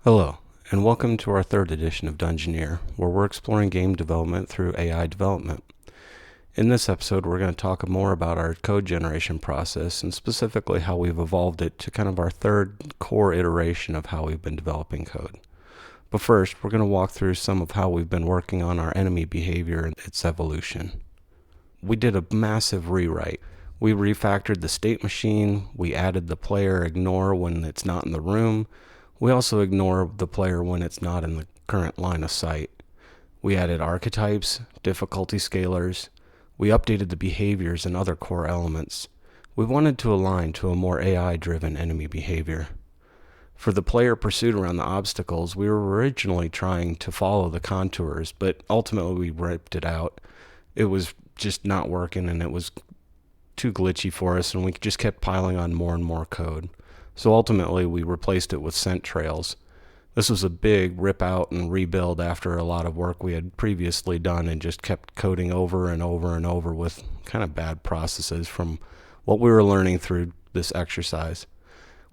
Hello, and welcome to our third edition of Dungeoneer, where we're exploring game development through AI development. In this episode, we're going to talk more about our code generation process, and specifically how we've evolved it to kind of our third core iteration of how we've been developing code. But first, we're going to walk through some of how we've been working on our enemy behavior and its evolution. We did a massive rewrite. We refactored the state machine, we added the player ignore when it's not in the room. We also ignore the player when it's not in the current line of sight. We added archetypes, difficulty scalars. We updated the behaviors and other core elements. We wanted to align to a more AI-driven enemy behavior. For the player pursuit around the obstacles, we were originally trying to follow the contours, but ultimately we ripped it out. It was just not working, and it was too glitchy for us, and we just kept piling on more and more code. So ultimately we replaced it with scent trails. This was a big rip out and rebuild after a lot of work we had previously done and just kept coding over and over and over with kind of bad processes from what we were learning through this exercise.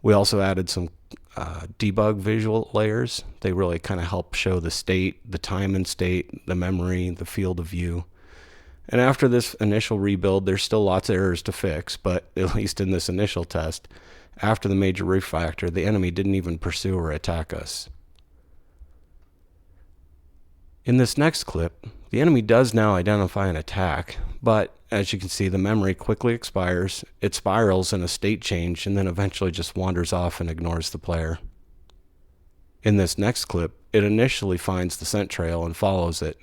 We also added some debug visual layers. They really kind of help show the state, the time and state, the memory, the field of view. And after this initial rebuild, there's still lots of errors to fix, but at least in this initial test, after the major refactor, the enemy didn't even pursue or attack us. In this next clip, the enemy does now identify an attack, but as you can see, the memory quickly expires, it spirals in a state change, and then eventually just wanders off and ignores the player. In this next clip, it initially finds the scent trail and follows it,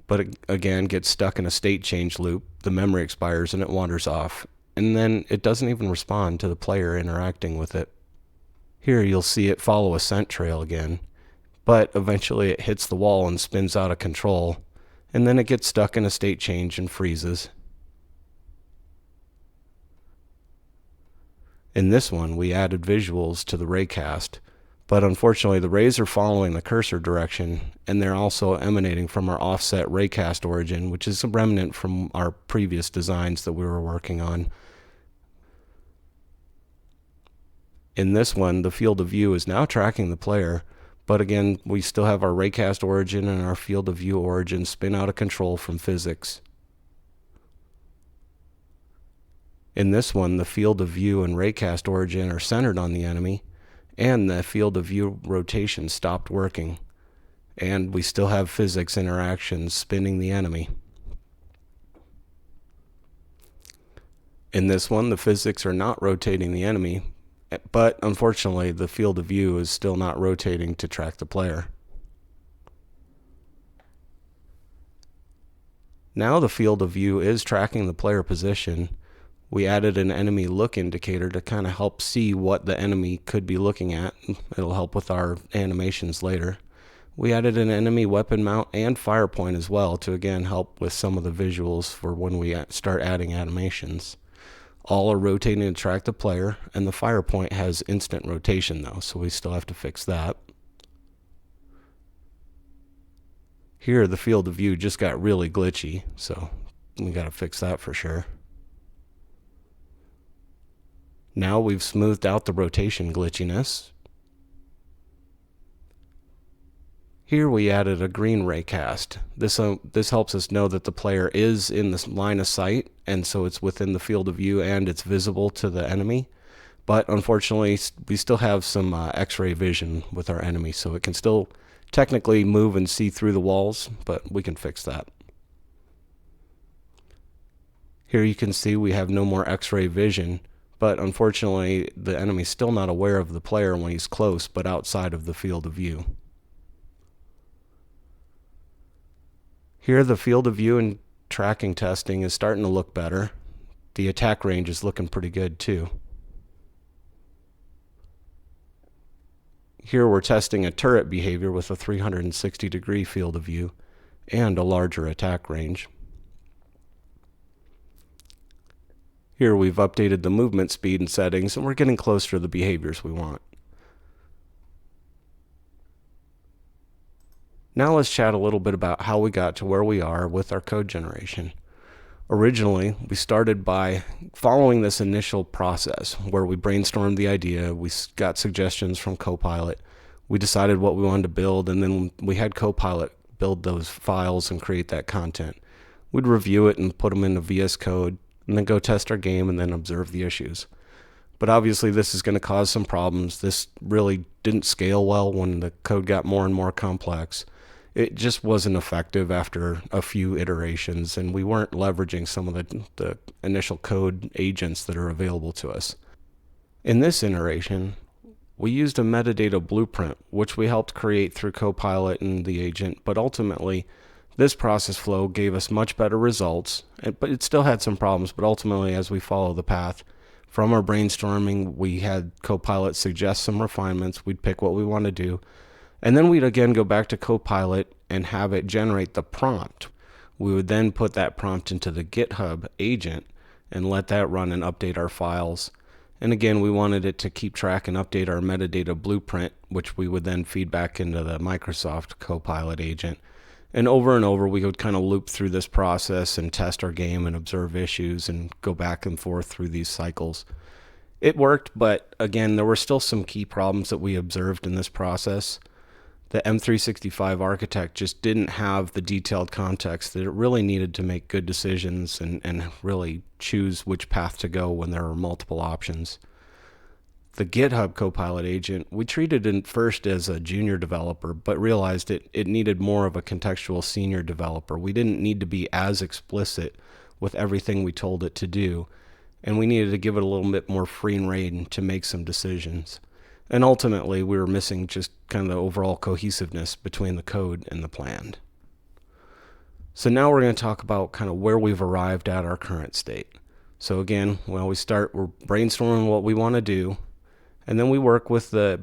but it again gets stuck in a state change loop, the memory expires and it wanders off, and then it doesn't even respond to the player interacting with it. Here you'll see it follow a scent trail again, but eventually it hits the wall and spins out of control, and then it gets stuck in a state change and freezes. In this one, we added visuals to the raycast, but unfortunately the rays are following the cursor direction, and they're also emanating from our offset raycast origin, which is a remnant from our previous designs that we were working on. In this one, the field of view is now tracking the player, but again, we still have our raycast origin and our field of view origin spin out of control from physics. In this one, the field of view and raycast origin are centered on the enemy, and the field of view rotation stopped working, and we still have physics interactions spinning the enemy. In this one, the physics are not rotating the enemy, but unfortunately the field of view is still not rotating to track the player. Now the field of view is tracking the player position. We added an enemy look indicator to kind of help see what the enemy could be looking at. It'll help with our animations later. We added an enemy weapon mount and fire point as well to again help with some of the visuals for when we start adding animations. All are rotating to track the player, and the fire point has instant rotation though, so we still have to fix that. Here the field of view just got really glitchy, so we got to fix that for sure. Now we've smoothed out the rotation glitchiness. Here we added a green raycast. This helps us know that the player is in the line of sight, and so it's within the field of view and it's visible to the enemy. But unfortunately, we still have some X-ray vision with our enemy, so it can still technically move and see through the walls, but we can fix that. Here you can see we have no more X-ray vision, but unfortunately the enemy's still not aware of the player when he's close but outside of the field of view. Here the field of view and tracking testing is starting to look better. The attack range is looking pretty good too. Here we're testing a turret behavior with a 360-degree field of view and a larger attack range. Here we've updated the movement speed and settings, and we're getting closer to the behaviors we want. Now let's chat a little bit about how we got to where we are with our code generation. Originally, we started by following this initial process where we brainstormed the idea, we got suggestions from Copilot, We decided what we wanted to build, and then we had Copilot build those files and create that content. We'd review it and put them into VS Code, and then go test our game and then observe the issues. But obviously this is going to cause some problems. This really didn't scale well when the code got more and more complex. It just wasn't effective after a few iterations, and we weren't leveraging some of the initial code agents that are available to us. In this iteration, we used a metadata blueprint, which we helped create through Copilot and the agent, but ultimately this process flow gave us much better results, but it still had some problems. But ultimately, as we follow the path, from our brainstorming, we had Copilot suggest some refinements. We'd pick what we want to do, and then we'd again go back to Copilot and have it generate the prompt. We would then put that prompt into the GitHub agent and let that run and update our files. And again, we wanted it to keep track and update our metadata blueprint, which we would then feed back into the Microsoft Copilot agent. And over, we would kind of loop through this process and test our game and observe issues and go back and forth through these cycles. It worked, but again, there were still some key problems that we observed in this process. The M365 architect just didn't have the detailed context that it really needed to make good decisions and really choose which path to go when there are multiple options. The GitHub Copilot agent, we treated it first as a junior developer, but realized it needed more of a contextual senior developer. We didn't need to be as explicit with everything we told it to do, and we needed to give it a little bit more free rein to make some decisions. And ultimately, we were missing just kind of the overall cohesiveness between the code and the plan. So now we're going to talk about kind of where we've arrived at our current state. So again, we're brainstorming what we want to do, and then we work with the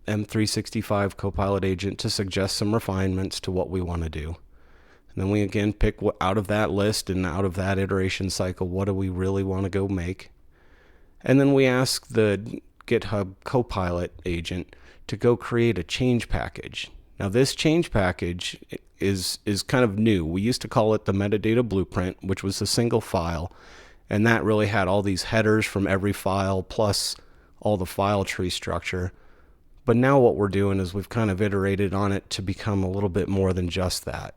M365 Copilot agent to suggest some refinements to what we want to do. And then we again pick out of that list and out of that iteration cycle, what do we really want to go make? And then we ask the GitHub Copilot agent to go create a change package. Now this change package is kind of new. We used to call it the metadata blueprint, which was a single file, and that really had all these headers from every file plus all the file tree structure. But now what we're doing is we've kind of iterated on it to become a little bit more than just that.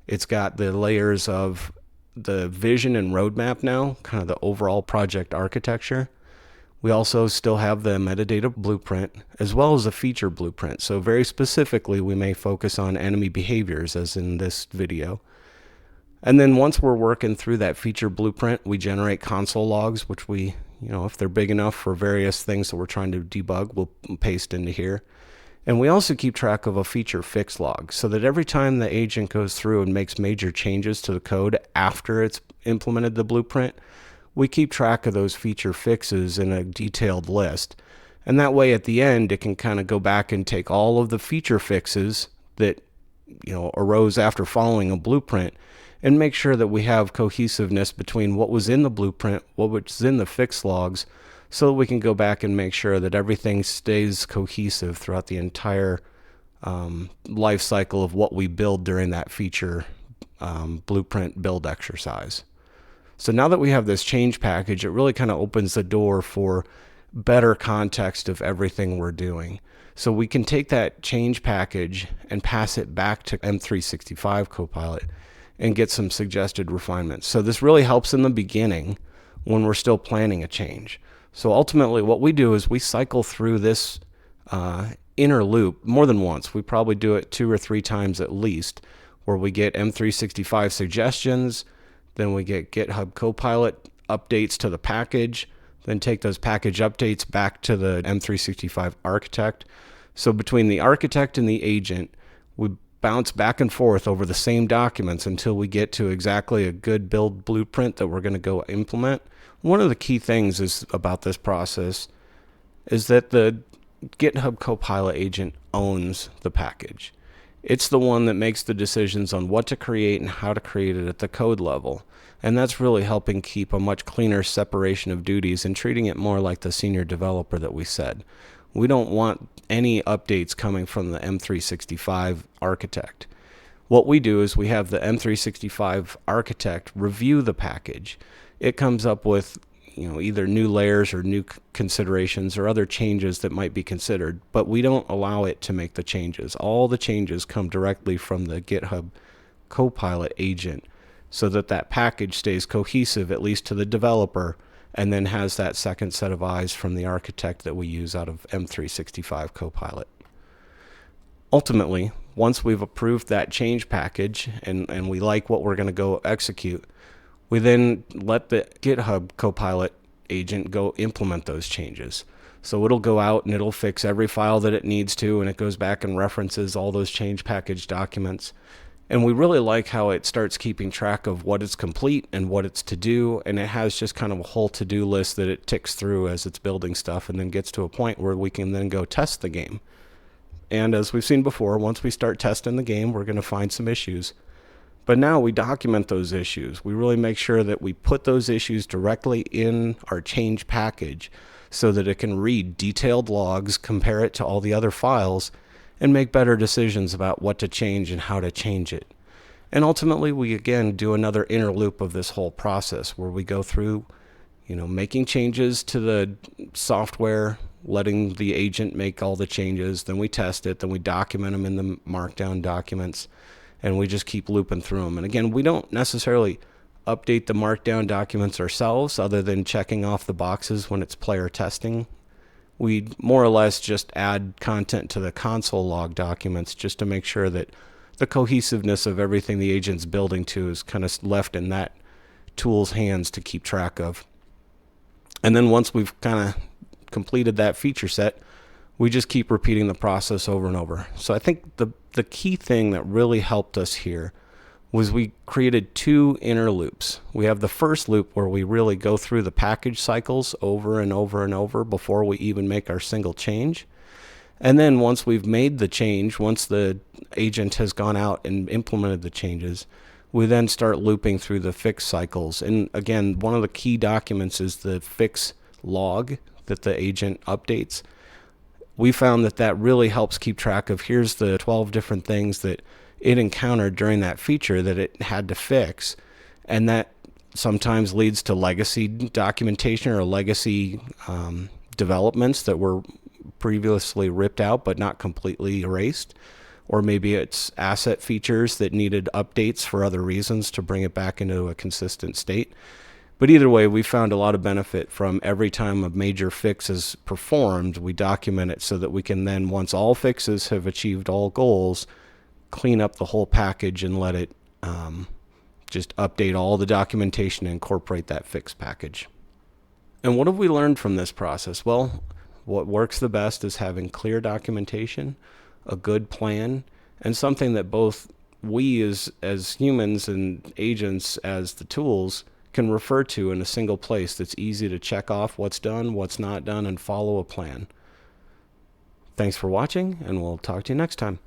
It's got the layers of the vision and roadmap now, kind of the overall project architecture. We also still have the metadata blueprint as well as a feature blueprint. So very specifically, we may focus on enemy behaviors as in this video. And then once we're working through that feature blueprint, we generate console logs, which we, if they're big enough for various things that we're trying to debug, we'll paste into here. And we also keep track of a feature fix log so that every time the agent goes through and makes major changes to the code after it's implemented the blueprint, we keep track of those feature fixes in a detailed list. And that way at the end, it can kind of go back and take all of the feature fixes that arose after following a blueprint and make sure that we have cohesiveness between what was in the blueprint, what was in the fix logs, so that we can go back and make sure that everything stays cohesive throughout the entire life cycle of what we build during that feature blueprint build exercise. So now that we have this change package, it really kind of opens the door for better context of everything we're doing. So we can take that change package and pass it back to M365 Copilot and get some suggested refinements. So this really helps in the beginning when we're still planning a change. So ultimately what we do is we cycle through this inner loop more than once. We probably do it 2 or 3 times at least, where we get M365 suggestions, then we get GitHub Copilot updates to the package, then take those package updates back to the M365 architect. So between the architect and the agent, we bounce back and forth over the same documents until we get to exactly a good build blueprint that we're going to go implement. One of the key things about this process is that the GitHub Copilot agent owns the package. It's the one that makes the decisions on what to create and how to create it at the code level. And that's really helping keep a much cleaner separation of duties and treating it more like the senior developer that we said. We don't want any updates coming from the M365 architect. What we do is we have the M365 architect review the package. It comes up with either new layers or new considerations or other changes that might be considered, but we don't allow it to make the changes. All the changes come directly from the GitHub Copilot agent so that that package stays cohesive, at least to the developer, and then has that second set of eyes from the architect that we use out of M365 Copilot. Ultimately, once we've approved that change package and we like what we're going to go execute, we then let the GitHub Copilot agent go implement those changes. So it'll go out and it'll fix every file that it needs to, and it goes back and references all those change package documents. And we really like how it starts keeping track of what is complete and what it's to do, and it has just kind of a whole to-do list that it ticks through as it's building stuff, and then gets to a point where we can then go test the game. And as we've seen before, once we start testing the game, we're going to find some issues. But now we document those issues. We really make sure that we put those issues directly in our change package so that it can read detailed logs, compare it to all the other files, and make better decisions about what to change and how to change it. And ultimately, we again do another inner loop of this whole process where we go through, making changes to the software, letting the agent make all the changes, then we test it, then we document them in the markdown documents, and we just keep looping through them. And again, we don't necessarily update the markdown documents ourselves other than checking off the boxes when it's player testing. We more or less just add content to the console log documents just to make sure that the cohesiveness of everything the agent's building to is kind of left in that tool's hands to keep track of. And then once we've kind of completed that feature set, we just keep repeating the process over and over. So I think the key thing that really helped us here was we created two inner loops. We have the first loop where we really go through the package cycles over and over and over before we even make our single change. And then once we've made the change, once the agent has gone out and implemented the changes, we then start looping through the fix cycles. And again, one of the key documents is the fix log that the agent updates. We found that really helps keep track of here's the 12 different things that it encountered during that feature that it had to fix. And that sometimes leads to legacy documentation or legacy developments that were previously ripped out but not completely erased. Or maybe it's asset features that needed updates for other reasons to bring it back into a consistent state. But either way, we found a lot of benefit from every time a major fix is performed, we document it so that we can then, once all fixes have achieved all goals, clean up the whole package and let it just update all the documentation and incorporate that fix package. And what have we learned from this process? Well, what works the best is having clear documentation, a good plan, and something that both we as humans and agents as the tools can refer to in a single place that's easy to check off what's done, what's not done, and follow a plan. Thanks for watching, and we'll talk to you next time.